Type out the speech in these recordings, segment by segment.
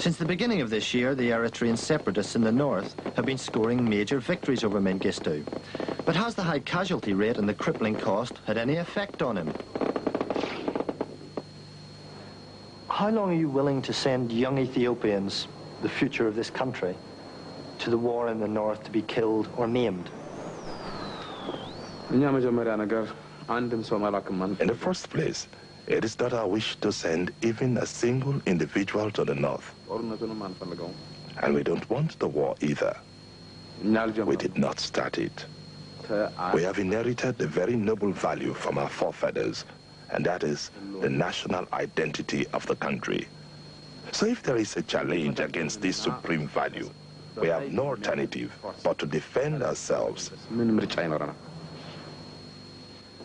Since the beginning of this year, the Eritrean separatists in the north have been scoring major victories over Mengistu. But has the high casualty rate and the crippling cost had any effect on him? How long are you willing to send young Ethiopians, the future of this country, to the war in the north to be killed or maimed? In the first place, it is not our wish to send even a single individual to the north. And we don't want the war either. We did not start it. We have inherited a very noble value from our forefathers, and that is the national identity of the country. So if there is a challenge against this supreme value, we have no alternative but to defend ourselves.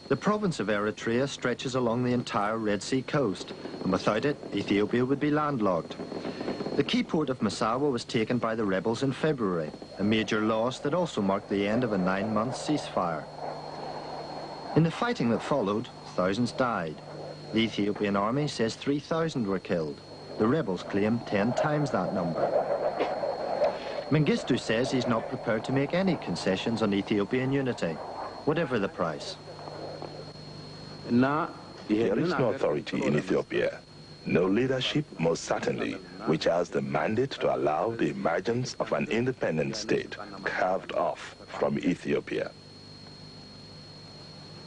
The province of Eritrea stretches along the entire Red Sea coast, and without it, Ethiopia would be landlocked. The key port of Massawa was taken by the rebels in February, a major loss that also marked the end of a 9-month ceasefire. In the fighting that followed, thousands died. The Ethiopian army says 3,000 were killed. The rebels claim 10 times that number. Mengistu says he's not prepared to make any concessions on Ethiopian unity, whatever the price. There is no authority in Ethiopia, no leadership most certainly, which has the mandate to allow the emergence of an independent state carved off from Ethiopia.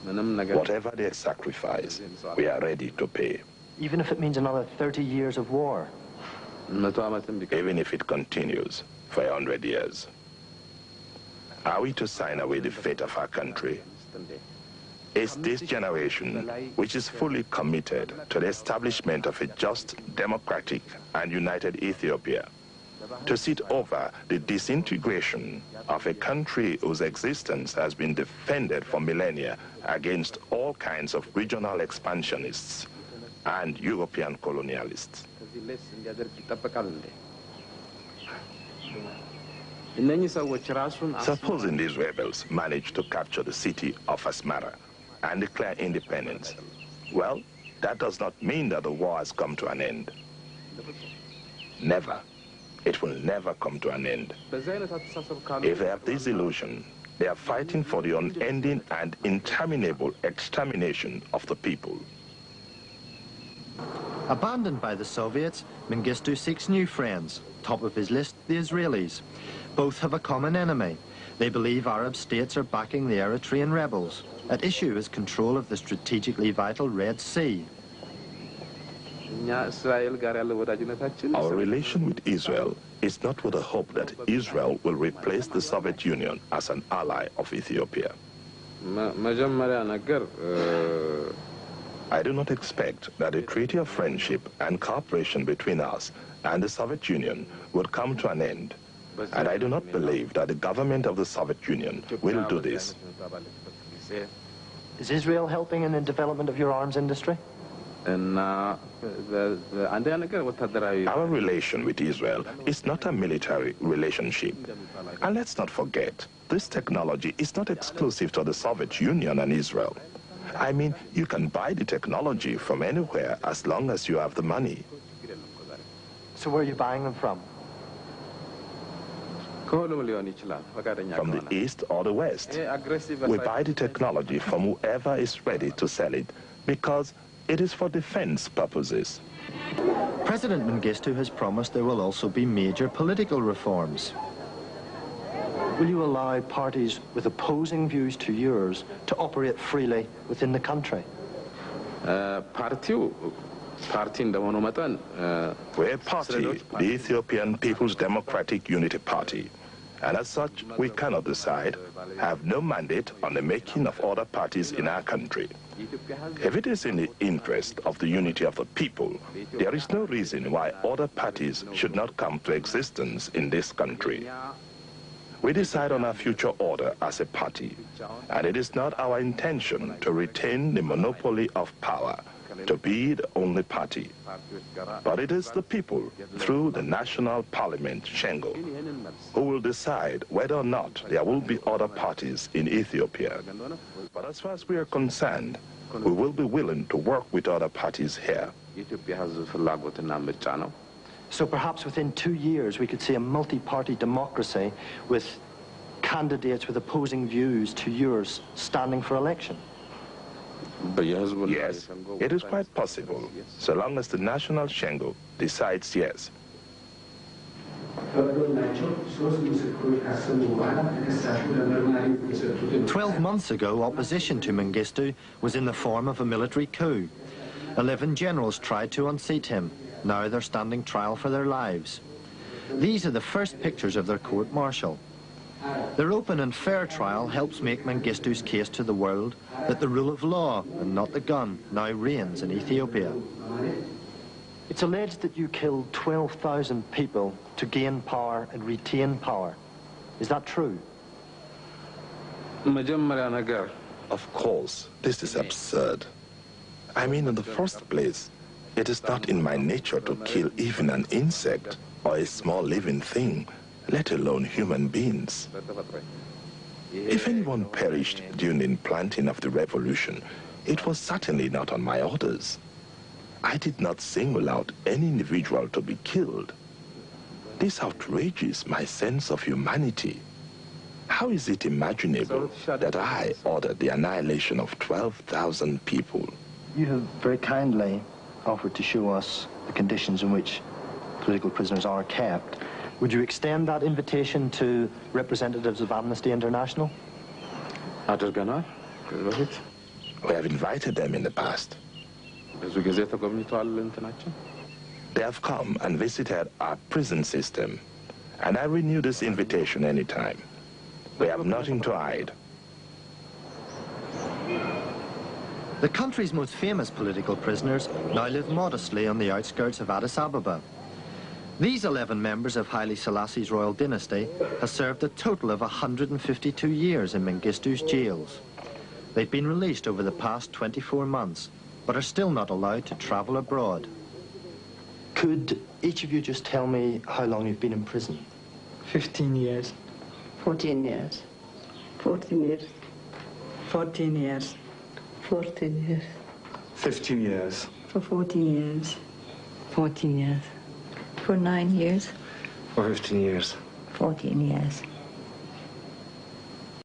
Whatever their sacrifice, we are ready to pay. Even if it means another 30 years of war? Even if it continues for 100 years. Are we to sign away the fate of our country? It's this generation which is fully committed to the establishment of a just, democratic, and united Ethiopia, to sit over the disintegration of a country whose existence has been defended for millennia against all kinds of regional expansionists and European colonialists. Supposing these rebels manage to capture the city of Asmara and declare independence, well, that does not mean that the war has come to an end. Never. It will never come to an end. If they have this illusion, they are fighting for the unending and interminable extermination of the people. Abandoned by the Soviets, Mengistu seeks new friends. Top of his list, the Israelis. Both have a common enemy. They believe Arab states are backing the Eritrean rebels. At issue is control of the strategically vital Red Sea. Our relation with Israel is not with the hope that Israel will replace the Soviet Union as an ally of Ethiopia. I do not expect that a treaty of friendship and cooperation between us and the Soviet Union would come to an end. And I do not believe that the government of the Soviet Union will do this. Is Israel helping in the development of your arms industry? Our relation with Israel is not a military relationship. And let's not forget, this technology is not exclusive to the Soviet Union and Israel. I mean, you can buy the technology from anywhere as long as you have the money. So where are you buying them from? From the east or the west. We buy the technology from whoever is ready to sell it because it is for defense purposes. President Mengistu has promised there will also be major political reforms. Will you allow parties with opposing views to yours to operate freely within the country? We're a party, the Ethiopian People's Democratic Unity Party. And as such, we cannot decide, have no mandate on the making of other parties in our country. If it is in the interest of the unity of the people, there is no reason why other parties should not come to existence in this country. We decide on our future order as a party, and it is not our intention to retain the monopoly of power, to be the only party. But it is the people, through the National Parliament, Shengo, who will decide whether or not there will be other parties in Ethiopia. But as far as we are concerned, we will be willing to work with other parties here. So perhaps within 2 years we could see a multi-party democracy with candidates with opposing views to yours standing for election? Yes, it is quite possible, so long as the National Shengo decides yes. 12 months ago, opposition to Mengistu was in the form of a military coup. 11 generals tried to unseat him. Now they're standing trial for their lives. These are the first pictures of their court-martial. Their open and fair trial helps make Mengistu's case to the world that the rule of law, and not the gun, now reigns in Ethiopia. It's alleged that you killed 12,000 people to gain power and retain power. Is that true? Of course, this is absurd. I mean, in the first place, it is not in my nature to kill even an insect or a small living thing, let alone human beings. If anyone perished during the planting of the revolution, it was certainly not on my orders. I did not single out any individual to be killed. This outrages my sense of humanity. How is it imaginable that I ordered the annihilation of 12,000 people? You have very kindly offered to show us the conditions in which political prisoners are kept. Would you extend that invitation to representatives of Amnesty International? We have invited them in the past. They have come and visited our prison system, and I renew this invitation anytime. We have nothing to hide. The country's most famous political prisoners now live modestly on the outskirts of Addis Ababa. These 11 members of Haile Selassie's royal dynasty have served a total of 152 years in Mengistu's jails. They've been released over the past 24 months, but are still not allowed to travel abroad. Could each of you just tell me how long you've been in prison? 15 years. 14 years. 14 years. 14 years. 14 years. 15 years. For 14 years. 14 years. For 9 years. For 15 years. 14 years.